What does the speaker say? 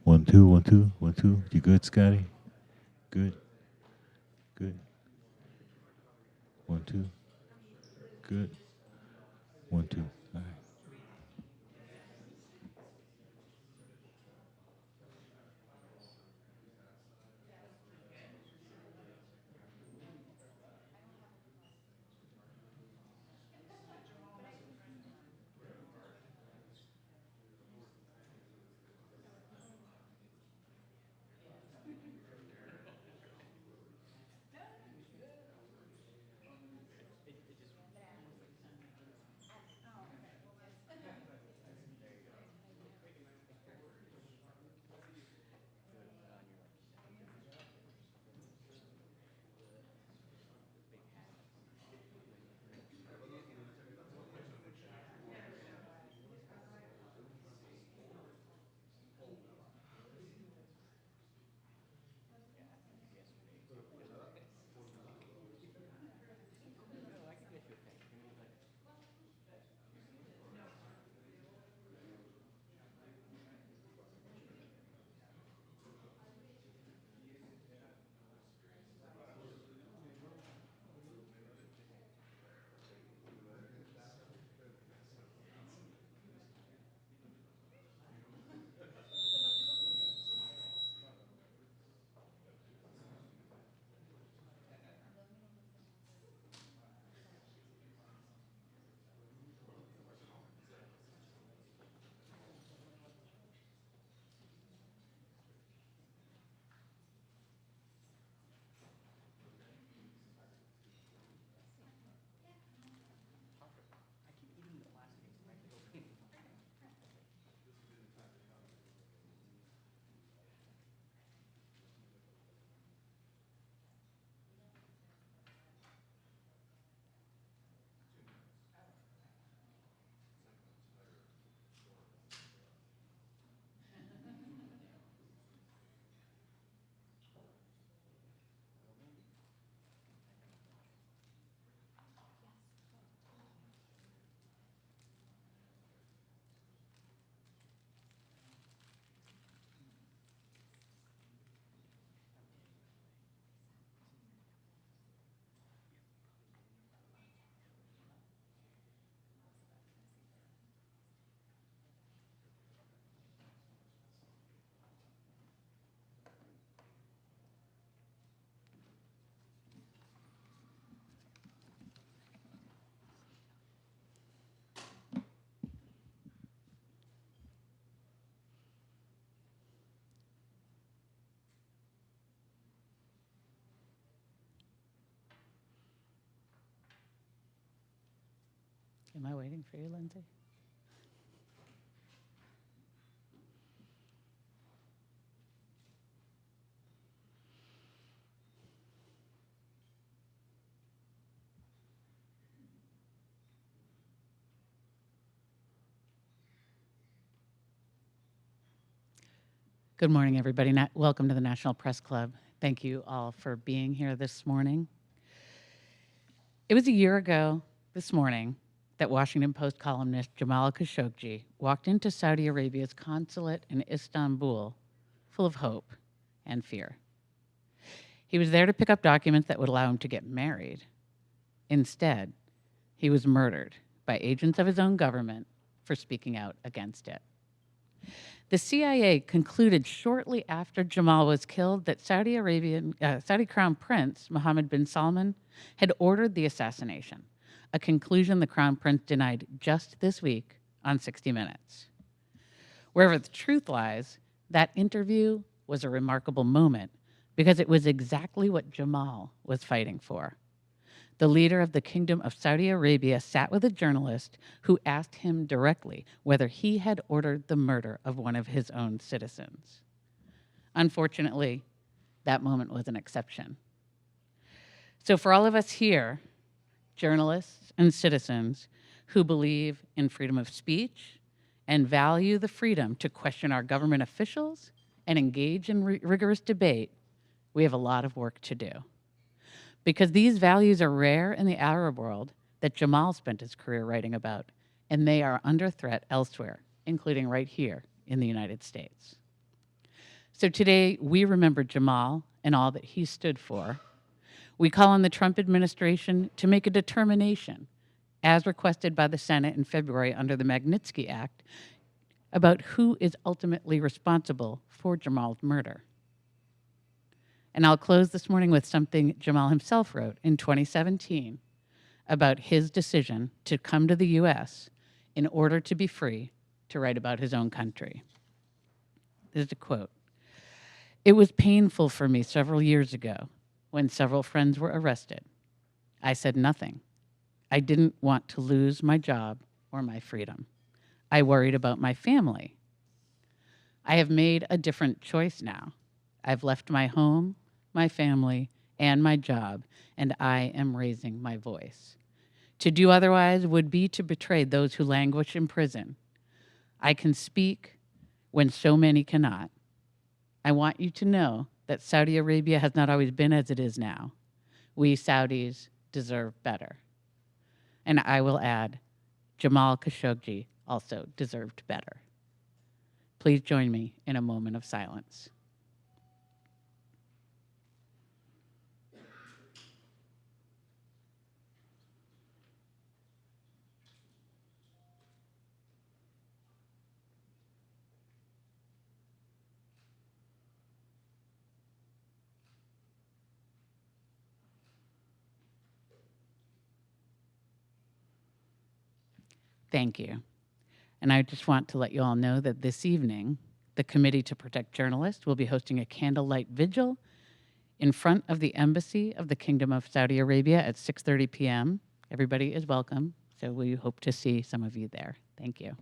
One, two, one, two, one, two. You good, Scotty? Good, good. One, two, good. One, two. All right. Am I waiting for you, Lindsay? Good morning, everybody. Welcome to the National Press Club. Thank you all for being here this morning. It was a year ago this morning that Washington Post columnist Jamal Khashoggi walked into Saudi Arabia's consulate in Istanbul full of hope and fear. He was there to pick up documents that would allow him to get married. Instead, he was murdered by agents of his own government for speaking out against it. The CIA concluded shortly after Jamal was killed that Saudi Crown Prince Mohammed bin Salman had ordered the assassination, a conclusion the Crown Prince denied just this week on 60 Minutes. Wherever the truth lies, that interview was a remarkable moment because it was exactly what Jamal was fighting for. The leader of the Kingdom of Saudi Arabia sat with a journalist who asked him directly whether he had ordered the murder of one of his own citizens. Unfortunately, that moment was an exception. So for all of us here, journalists and citizens who believe in freedom of speech and value the freedom to question our government officials and engage in rigorous debate, we have a lot of work to do. Because these values are rare in the Arab world that Jamal spent his career writing about, and they are under threat elsewhere, including right here in the United States. So today, we remember Jamal and all that he stood for. We call on the Trump administration to make a determination, as requested by the Senate in February under the Magnitsky Act, about who is ultimately responsible for Jamal's murder. And I'll close this morning with something Jamal himself wrote in 2017 about his decision to come to the US in order to be free to write about his own country. This is a quote. "It was painful for me several years ago when several friends were arrested. I said nothing. I didn't want to lose my job or my freedom. I worried about my family. I have made a different choice now. I've left my home, my family, and my job, and I am raising my voice. To do otherwise would be to betray those who languish in prison. I can speak when so many cannot. I want you to know that Saudi Arabia has not always been as it is now. We Saudis deserve better." And I will add, Jamal Khashoggi also deserved better. Please join me in a moment of silence. Thank you. And I just want to let you all know that this evening, the Committee to Protect Journalists will be hosting a candlelight vigil in front of the Embassy of the Kingdom of Saudi Arabia at 6:30 p.m. Everybody is welcome, so we hope to see some of you there. Thank you.